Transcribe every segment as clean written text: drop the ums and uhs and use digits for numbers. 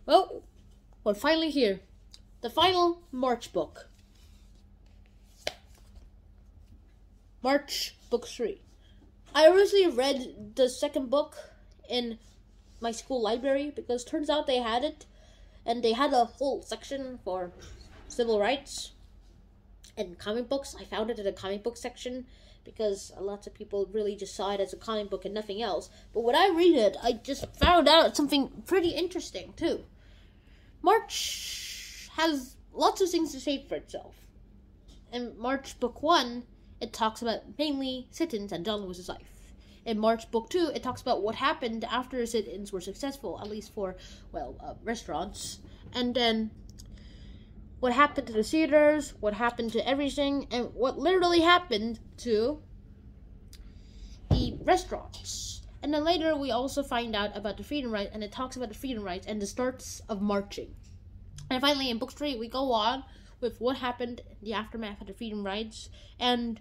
Well, we're finally here. The final March book. March Book 3. I originally read the second book in my school library because turns out they had it, and they had a whole section for civil rights and comic books. I found it in the comic book section because lots of people really just saw it as a comic book and nothing else. But when I read it, I just found out something pretty interesting too. March has lots of things to say for itself. In March Book 1, it talks about mainly sit-ins and John Lewis's life. In March Book 2, it talks about what happened after sit-ins were successful, at least for, restaurants. And then what happened to the theaters, what happened to everything, and what literally happened to the restaurants. And then later we also find out about the freedom rights, and it talks about the freedom rights and the starts of marching. And finally in Book 3, we go on with what happened in the aftermath of the freedom rights and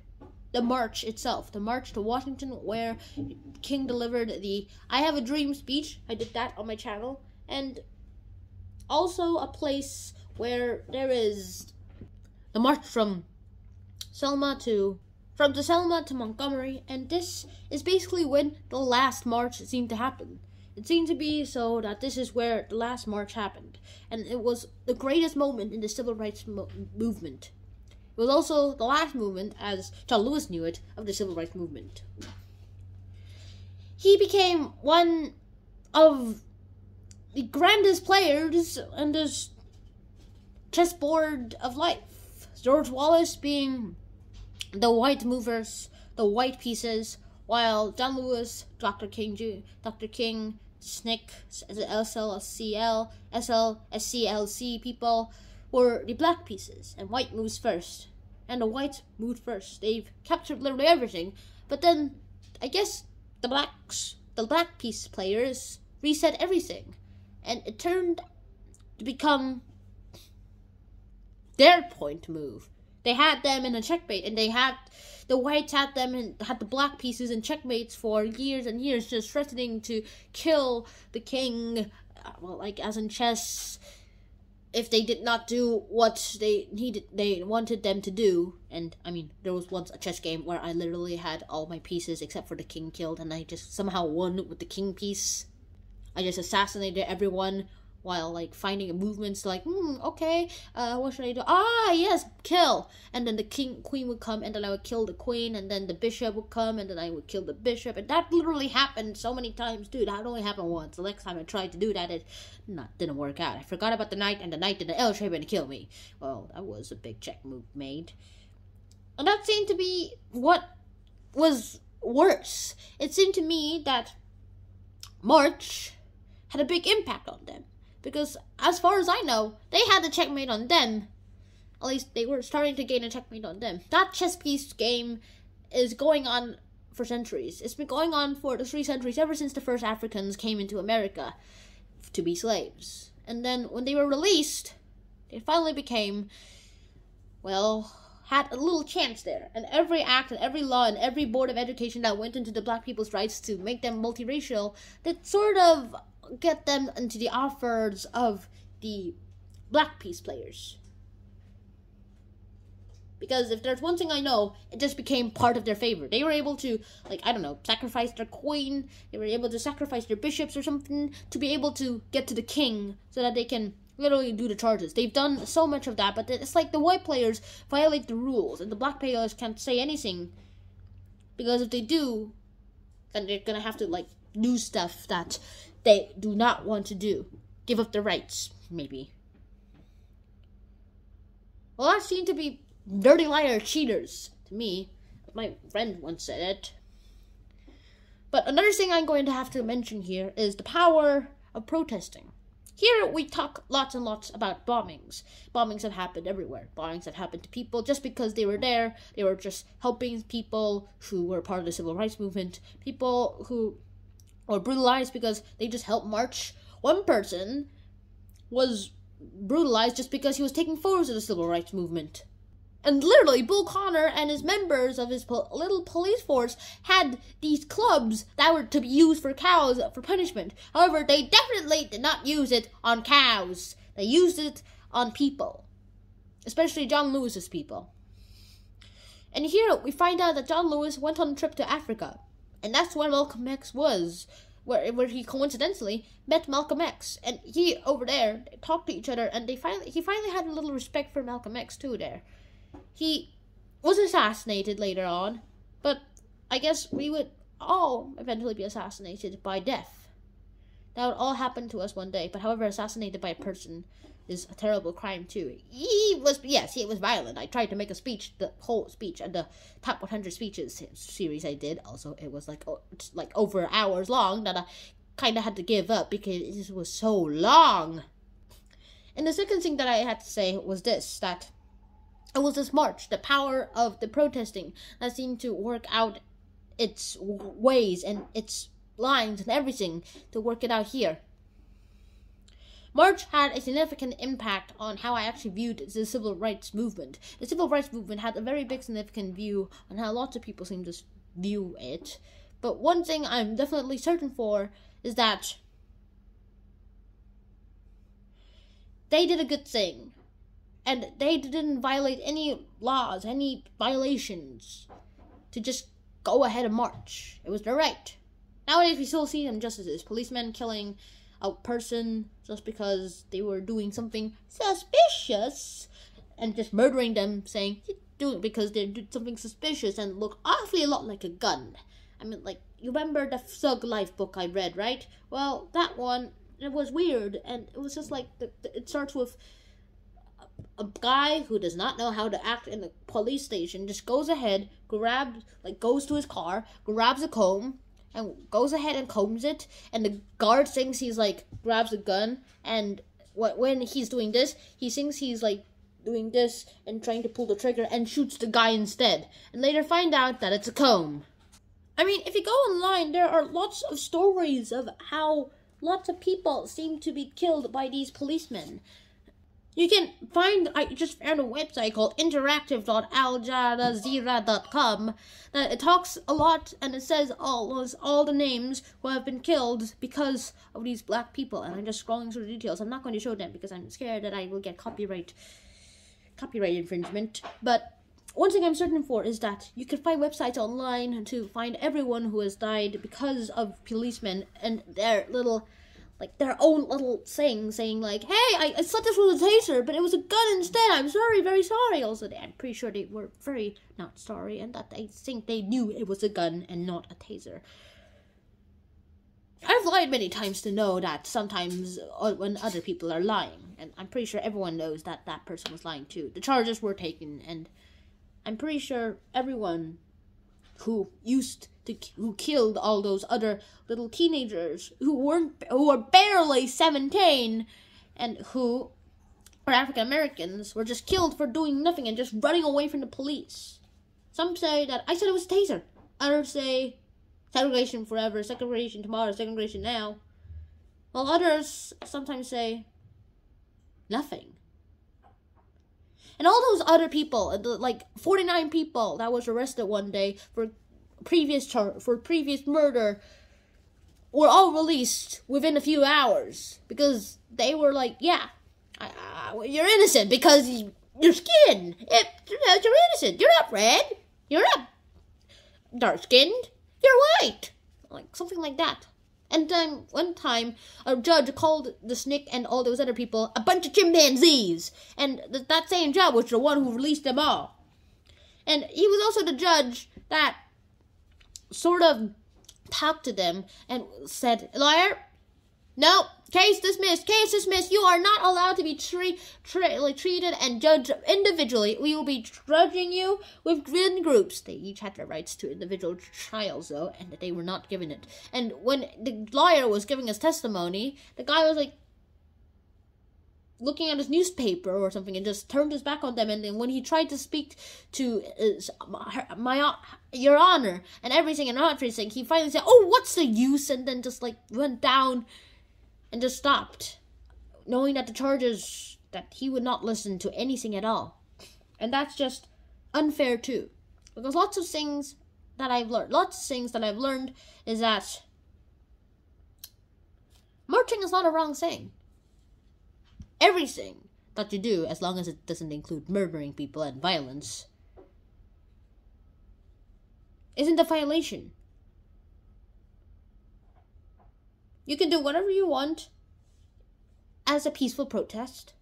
the march itself, the march to Washington, where King delivered the I Have a Dream speech. I did that on my channel. And also a place where there is the march from Selma to Montgomery, and this is basically when the last march seemed to happen. It seemed to be so that this is where the last march happened, and it was the greatest moment in the civil rights movement. It was also the last movement, as John Lewis knew it, of the civil rights movement. He became one of the grandest players on this chessboard of life. George Wallace being the white movers, the white pieces, while John Lewis, Dr. King, SNCC, SLSCLC people were the black pieces, and white moves first. And the whites moved first. They've captured literally everything. But then, I guess, the black piece players reset everything. And it turned to become their point to move. They had them in a checkmate, and the whites had them and had the black pieces in checkmates for years and years, just threatening to kill the king, as in chess, if they did not do what they wanted them to do. And I mean, there was once a chess game where I literally had all my pieces except for the king killed, and I just somehow won with the king piece. I just assassinated everyone while finding movements okay, what should I do? Yes, kill. And then the queen would come, and then I would kill the queen, and then the bishop would come, and then I would kill the bishop. And that literally happened so many times, dude. That only happened once. The next time I tried to do that, it didn't work out. I forgot about the knight, and the knight did an L shape and kill me. Well, that was a big check move made. And that seemed to be what was worse. It seemed to me that March had a big impact on them. Because, as far as I know, they had the checkmate on them. At least, they were starting to gain a checkmate on them. That chess piece game is going on for centuries. It's been going on for the 3 centuries, ever since the first Africans came into America to be slaves. And then, when they were released, they finally became, had a little chance there. And every act and every law and every board of education that went into the black people's rights to make them multiracial, that sort of get them into the offers of the black piece players. Because if there's one thing I know, it just became part of their favor. They were able to, sacrifice their queen. They were able to sacrifice their bishops or something to be able to get to the king so that they can literally do the charges. They've done so much of that, but it's like the white players violate the rules, and the black players can't say anything. Because if they do, then they're gonna have to, do stuff that they do not want to do. Give up their rights, maybe. Well, that seemed to be dirty liar cheaters to me. My friend once said it. But another thing I'm going to have to mention here is the power of protesting. Here we talk lots and lots about bombings. Bombings have happened everywhere. Bombings have happened to people just because they were there. They were just helping people who were part of the civil rights movement. People who or brutalized because they just helped march. One person was brutalized just because he was taking photos of the civil rights movement. And literally, Bull Connor and his members of his little police force had these clubs that were to be used for cows for punishment. However, they definitely did not use it on cows. They used it on people, especially John Lewis's people. And here we find out that John Lewis went on a trip to Africa, and that's where Malcolm X was, where he coincidentally met Malcolm X. And he over there, they talked to each other, and he finally had a little respect for Malcolm X too. There, he was assassinated later on, but I guess we would all eventually be assassinated by death. That would all happen to us one day. But however, assassinated by a person is a terrible crime too. He was violent. I tried to make a speech, the whole speech, and the top 100 speeches series I did. Also, it was like over hours long that I kind of had to give up because it was so long. And the second thing that I had to say was this, that it was this march, the power of the protesting that seemed to work out its ways and its lines and everything to work it out here. March had a significant impact on how I actually viewed the civil rights movement. The civil rights movement had a very big significant view on how lots of people seem to view it. But one thing I'm definitely certain for is that they did a good thing. And they didn't violate any laws, any violations, to just go ahead and march. It was their right. Nowadays we still see injustices. Policemen killing a person just because they were doing something suspicious and just murdering them, saying you do it because they did something suspicious and look awfully a lot like a gun. I mean, like, you remember the Thug Life book I read, right? Well, that one, it was weird, and it was just like it starts with a guy who does not know how to act in a police station just goes ahead, goes to his car, grabs a comb, and goes ahead and combs it, and the guard thinks he's grabs a gun, and when he's doing this, he thinks he's doing this and trying to pull the trigger and shoots the guy instead, and later find out that it's a comb. I mean, if you go online, there are lots of stories of how lots of people seem to be killed by these policemen. You can find, I just found a website called interactive.aljazeera.com that it talks a lot and it says all the names who have been killed because of these black people. And I'm just scrolling through the details. I'm not going to show them because I'm scared that I will get copyright infringement. But one thing I'm certain for is that you can find websites online to find everyone who has died because of policemen and their own little thing saying hey, I thought this was a taser, but it was a gun instead. I'm sorry, very sorry. Also, I'm pretty sure they were very not sorry and that they think they knew it was a gun and not a taser. I've lied many times to know that sometimes when other people are lying, and I'm pretty sure everyone knows that that person was lying too. The charges were taken, and I'm pretty sure everyone who killed all those other little teenagers who were barely 17 and who were African Americans were just killed for doing nothing and just running away from the police. Some say that I said it was a taser. Others say segregation forever, segregation tomorrow, segregation now. While others sometimes say nothing. And all those other people, 49 people that was arrested one day for previous murder, were all released within a few hours because they were you're innocent because your skin. You're innocent. You're not red. You're not dark skinned. You're white. Something like that. And then one time, a judge called the Snick and all those other people a bunch of chimpanzees. And that same judge was the one who released them all. And he was also the judge that sort of talked to them and said, "Liar, no, case dismissed, you are not allowed to be treated and judged individually. We will be judging you within groups." They each had their rights to individual trials, though, and they were not given it. And when the lawyer was giving his testimony, the guy was looking at his newspaper or something and just turned his back on them. And then when he tried to speak to Your Honor and everything, he finally said, "Oh, what's the use?" and then just went down and just stopped, knowing that the charges, that he would not listen to anything at all. And that's just unfair too. Because lots of things that I've learned is that marching is not a wrong thing. Everything that you do, as long as it doesn't include murdering people and violence, isn't a violation. You can do whatever you want as a peaceful protest,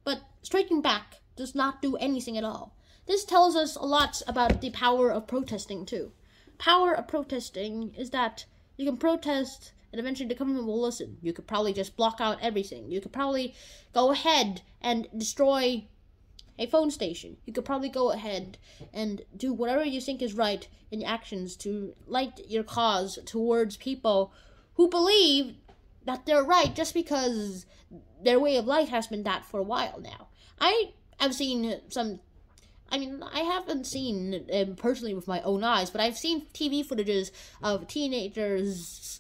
but striking back does not do anything at all. This tells us a lot about the power of protesting too. Power of protesting is that you can protest and eventually the government will listen. You could probably just block out everything. You could probably go ahead and destroy a phone station. You could probably go ahead and do whatever you think is right in your actions to light your cause towards people who believe that they're right just because their way of life has been that for a while now. I haven't seen personally with my own eyes, but I've seen TV footages of teenagers,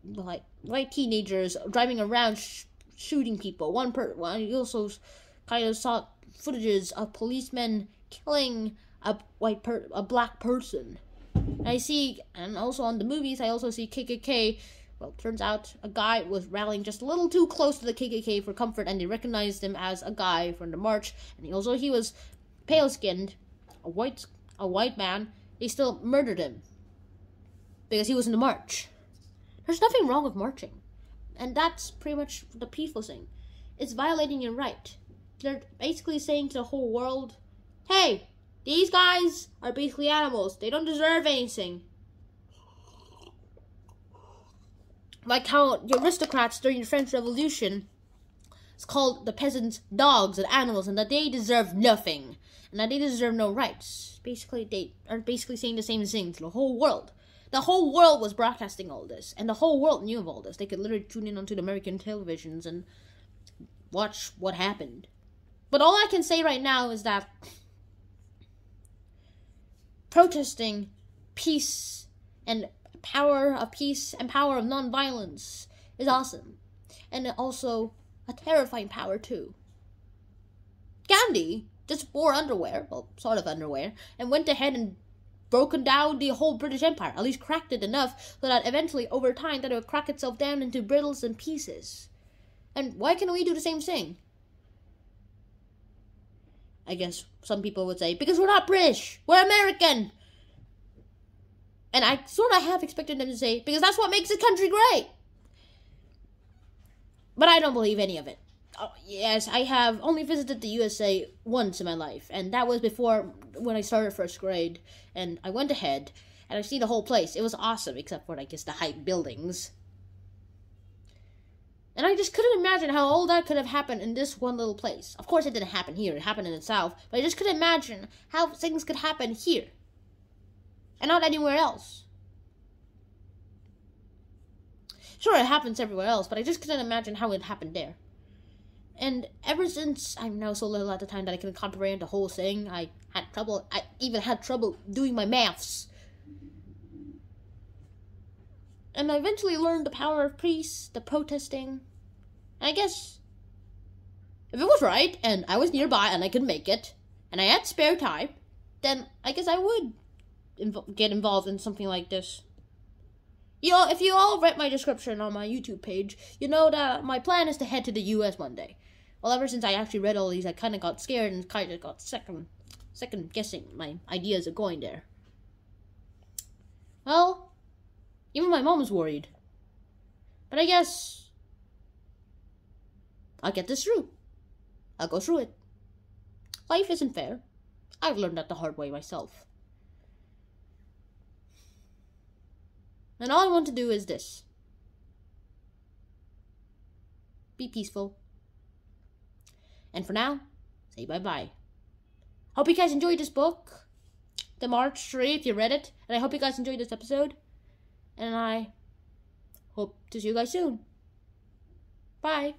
like white teenagers driving around shooting people. You also kind of saw footages of policemen killing a black person. And also on the movies, I also see KKK. Well, turns out a guy was rallying just a little too close to the KKK for comfort, and they recognized him as a guy from the march. And he was pale-skinned, a white man. They still murdered him because he was in the march. There's nothing wrong with marching, and that's pretty much the peaceful thing. It's violating your right. They're basically saying to the whole world, hey, these guys are basically animals. They don't deserve anything. Like how the aristocrats during the French Revolution, it's called the peasants dogs and animals, and that they deserve nothing, and that they deserve no rights. Basically, they are saying the same thing to the whole world. The whole world was broadcasting all this, and the whole world knew of all this. They could literally tune in onto the American televisions and watch what happened. But all I can say right now is that protesting peace and power of peace and power of non-violence is awesome. And also a terrifying power too. Gandhi just wore underwear, well, sort of underwear, and went ahead and broken down the whole British Empire, at least cracked it enough so that eventually, over time, that it would crack itself down into brittles and pieces. And why can't we do the same thing? I guess some people would say, because we're not British, we're American. And I sort of half expected them to say, because that's what makes this country great. But I don't believe any of it. Oh, yes, I have only visited the USA once in my life, and that was before when I started first grade, and I went ahead, and I've seen the whole place. It was awesome, except for, I guess, the high buildings. And I just couldn't imagine how all that could have happened in this one little place. Of course, it didn't happen here. It happened in the South, but I just couldn't imagine how things could happen here, and not anywhere else. Sure, it happens everywhere else, but I just couldn't imagine how it happened there. And ever since I'm now so little at the time that I couldn't comprehend the whole thing, I even had trouble doing my maths. And I eventually learned the power of peace, the protesting. And I guess if it was right, and I was nearby and I could make it, and I had spare time, then I guess I would get involved in something like this. If you all read my description on my YouTube page, you know that my plan is to head to the US one day. Well, ever since I actually read all these, I kind of got scared and kind of got second guessing my ideas of going there. Well, even my mom was worried. But I guess I'll get this through. I'll go through it. Life isn't fair. I've learned that the hard way myself. And all I want to do is this. Be peaceful. And for now, say bye-bye. Hope you guys enjoyed this book, The March 3, if you read it. And I hope you guys enjoyed this episode. And I hope to see you guys soon. Bye.